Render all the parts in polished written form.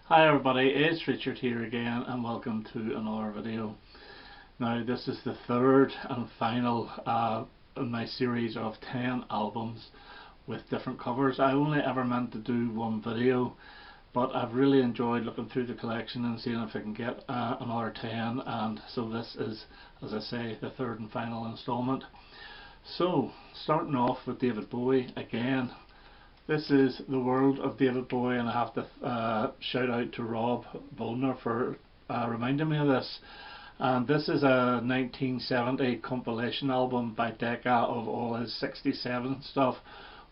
Hi everybody, it's Richard here again and welcome to another video. Now this is the third and final in my series of 10 albums with different covers. I only ever meant to do one video, but I've really enjoyed looking through the collection and seeing if I can get another 10, and so this is, as I say, the third and final installment. So starting off with David Bowie again. This is the world of David Bowie, and I have to shout out to Rob Bolner for reminding me of this. And this is a 1970 compilation album by Decca of all his 67 stuff,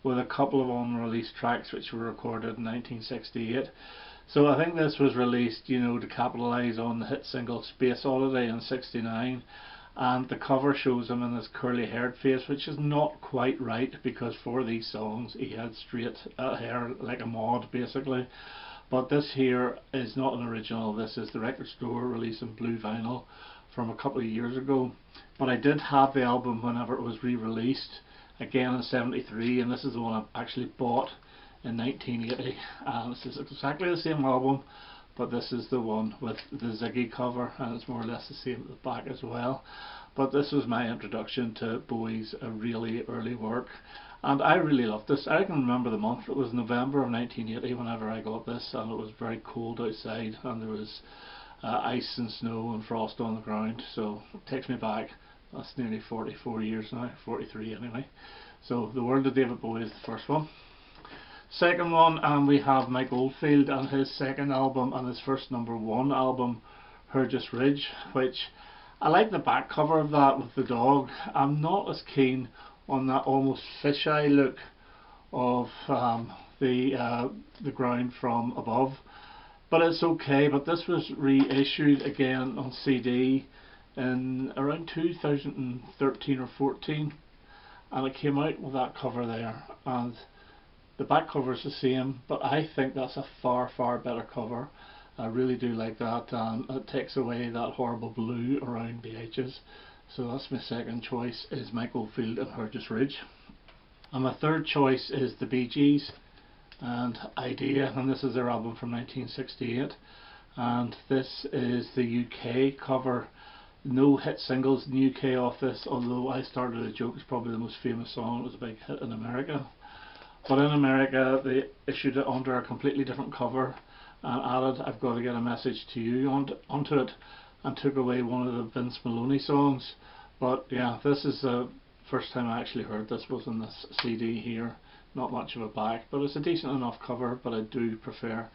with a couple of unreleased tracks which were recorded in 1968. So I think this was released, you know, to capitalise on the hit single Space Oddity in '69. And the cover shows him in this curly haired face, which is not quite right, because for these songs he had straight hair like a mod basically. But this here is not an original. This is the record store release in blue vinyl from a couple of years ago, but I did have the album whenever it was re-released again in '73, and this is the one I actually bought in 1980, and this is exactly the same album, but this is the one with the Ziggy cover, and it's more or less the same at the back as well. But this was my introduction to Bowie's really early work, and I really loved this. I can remember the month. It was November of 1980 whenever I got this, and it was very cold outside, and there was ice and snow and frost on the ground, so it takes me back. That's nearly 44 years now, 43 anyway. So the world of David Bowie is the first one. Second one, and we have Mike Oldfield and his second album and his first #1 album, Hergest Ridge, which I like the back cover of that with the dog. I'm not as keen on that almost fisheye look of the ground from above, but it's okay. But this was reissued again on CD in around 2013 or 14, and it came out with that cover there, and the back cover is the same, but I think that's a far better cover. I really do like that, and it takes away that horrible blue around the edges. So that's my second choice, is Mike Oldfield and Hergest Ridge. And my third choice is the Bee Gees and Idea, and this is their album from 1968, and this is the UK cover. No hit singles in the UK off this, although I Started a Joke is probably the most famous song. It was a big hit in America. But in America they issued it under a completely different cover and added "I've Got to Get a Message to You" onto it, and took away one of the Vince Maloney songs. But yeah, this is the first time I actually heard this, was in this CD here. Not much of a back, but it's a decent enough cover, but I do prefer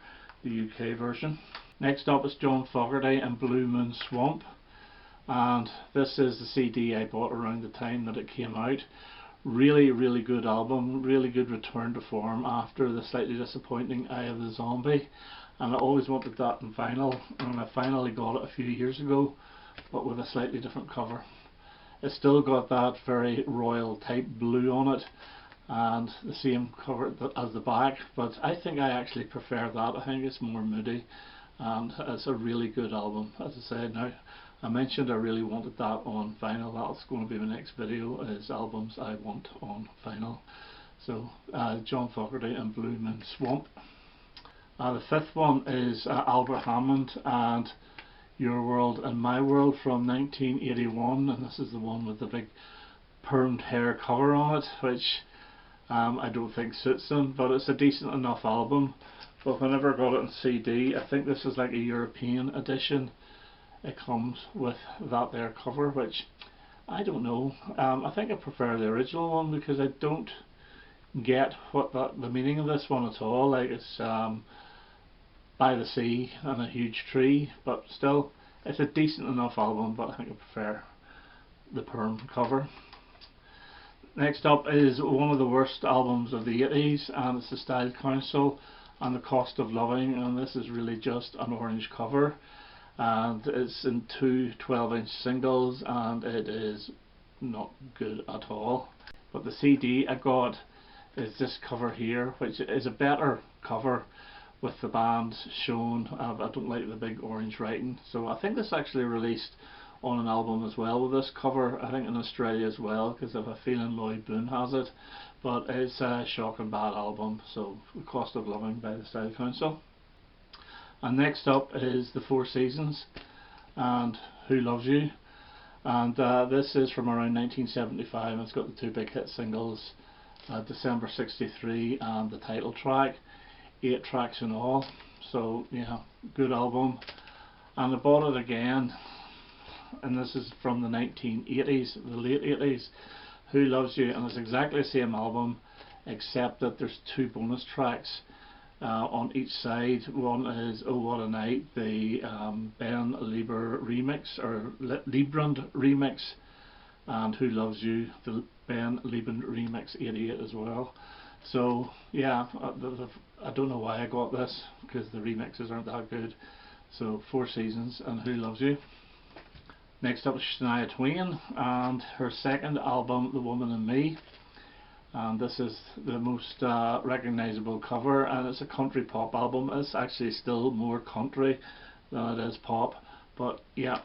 the UK version. Next up is John Fogerty and Blue Moon Swamp, and this is the CD I bought around the time that it came out. Really good album, really good return to form after the slightly disappointing Eye of the Zombie, and I always wanted that in vinyl, and I finally got it a few years ago, but with a slightly different cover. It's still got that very royal type blue on it and the same cover as the back, but I think I actually prefer that. I think it's more moody, and it's a really good album. As I said, now I mentioned I really wanted that on vinyl. That's going to be my next video, is albums I want on vinyl. So John Fogerty and Blue Moon Swamp. The fifth one is Albert Hammond and Your World and My World from 1981, and this is the one with the big permed hair cover on it, which I don't think suits them, but it's a decent enough album. But whenever I got it on CD, I think this is like a European edition. It comes with that there cover, which I don't know. I think I prefer the original one, because I don't get what the meaning of this one at all. Like, it's by the sea and a huge tree, but still it's a decent enough album, but I think I prefer the perm cover. Next up is one of the worst albums of the 80s, and it's the Style Council and The Cost of Loving, and this is really just an orange cover, and it's in two 12-inch singles, and it is not good at all. But the CD I got is this cover here, which is a better cover with the band shown. I don't like the big orange writing, so I think this actually released on an album as well with this cover, I think in Australia as well, because I have a feeling Lloyd Boone has it. But it's a shocking bad album. So The Cost of Loving by the Style Council. And next up is the Four Seasons and Who Loves You. And this is from around 1975. It's got the two big hit singles, December '63 and the title track. 8 tracks in all. So yeah, good album. And I bought it again, and this is from the 1980s, the late 80s, Who Loves You, and it's exactly the same album except that there's 2 bonus tracks on each side. One is Oh What a Night, the Ben Lieber remix, or Liebrand remix, and Who Loves You, the Ben Liebrand remix 88 as well. So yeah, I don't know why I got this, because the remixes aren't that good. So Four Seasons and Who Loves You. Next up is Shania Twain and her second album, The Woman in Me. And this is the most recognisable cover, and it's a country pop album. It's actually still more country than it is pop, but yeah,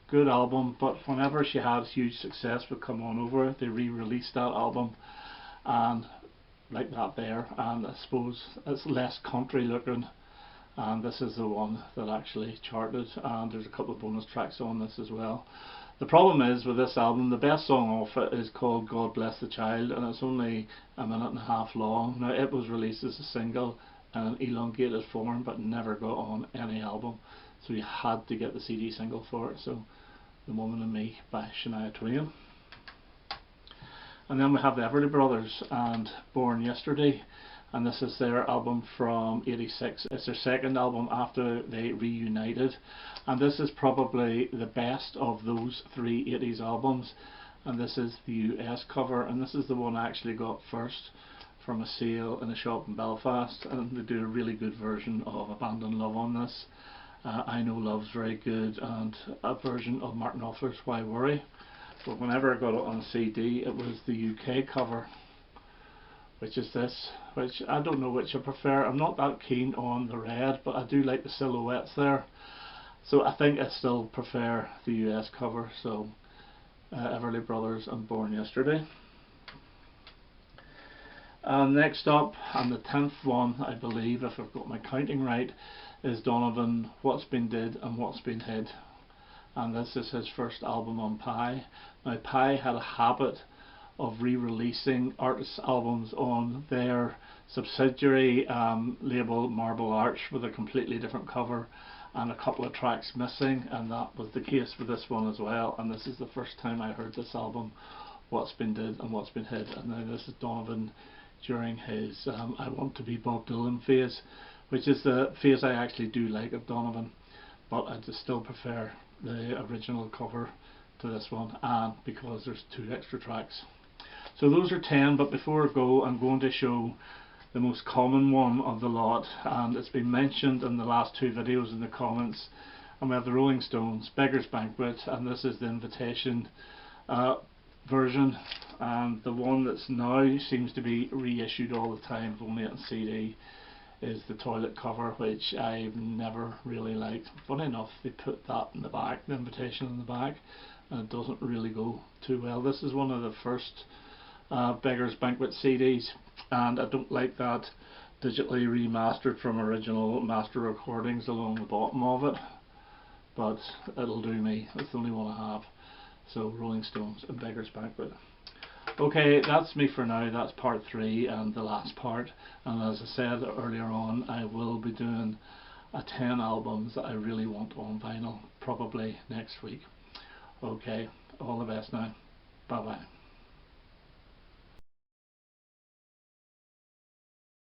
good album. But whenever she had huge success with Come On Over, they re-released that album, and like that there, and I suppose it's less country looking, and this is the one that actually charted, and there's a couple of bonus tracks on this as well. The problem is with this album, the best song off it is called God Bless the Child, and it's only a minute and a half long. Now, it was released as a single in an elongated form, but never got on any album, so you had to get the CD single for it. So The Woman in Me by Shania Twain. And then we have the Everly Brothers and Born Yesterday, and this is their album from '86. It's their second album after they reunited, and this is probably the best of those 3 '80s albums. And this is the US cover, and this is the one I actually got first from a sale in a shop in Belfast, and they do a really good version of Abandon Love on this. I Know Love's very good, and a version of Martin Knopfler's Why Worry. But whenever I got it on CD, it was the UK cover, which is this, which I don't know which I prefer. I'm not that keen on the red, but I do like the silhouettes there, so I think I still prefer the US cover. So Everly Brothers and Born Yesterday. And next up, and the 10th one I believe, if I've got my counting right, is Donovan, What's Been Did and What's Been Hid. And this is his first album on Pi. Now, Pi had a habit of re-releasing artists' albums on their subsidiary label Marble Arch with a completely different cover and a couple of tracks missing, and that was the case with this one as well. And this is the first time I heard this album, What's Been Did and What's Been Hid. And now this is Donovan during his I Want to Be Bob Dylan phase, which is the phase I actually do like of Donovan, but I just still prefer the original cover to this one, and because there's 2 extra tracks. So those are 10, but before I go, I'm going to show the most common one of the lot, and it's been mentioned in the last 2 videos in the comments. And we have the Rolling Stones, Beggar's Banquet, and this is the Invitation version, and the one that's now seems to be reissued all the time, only on CD, is the Toilet cover, which I've never really liked. Funny enough, they put that in the back, the Invitation in the back, and it doesn't really go too well. This is one of the first Beggar's Banquet CDs, and I don't like that digitally remastered from original master recordings along the bottom of it, but it'll do me. It's the only one I have. So Rolling Stones and Beggar's Banquet. Okay, that's me for now. That's part 3 and the last part, and as I said earlier on, I will be doing a 10 albums that I really want on vinyl, probably next week. Okay, all the best now. Bye bye.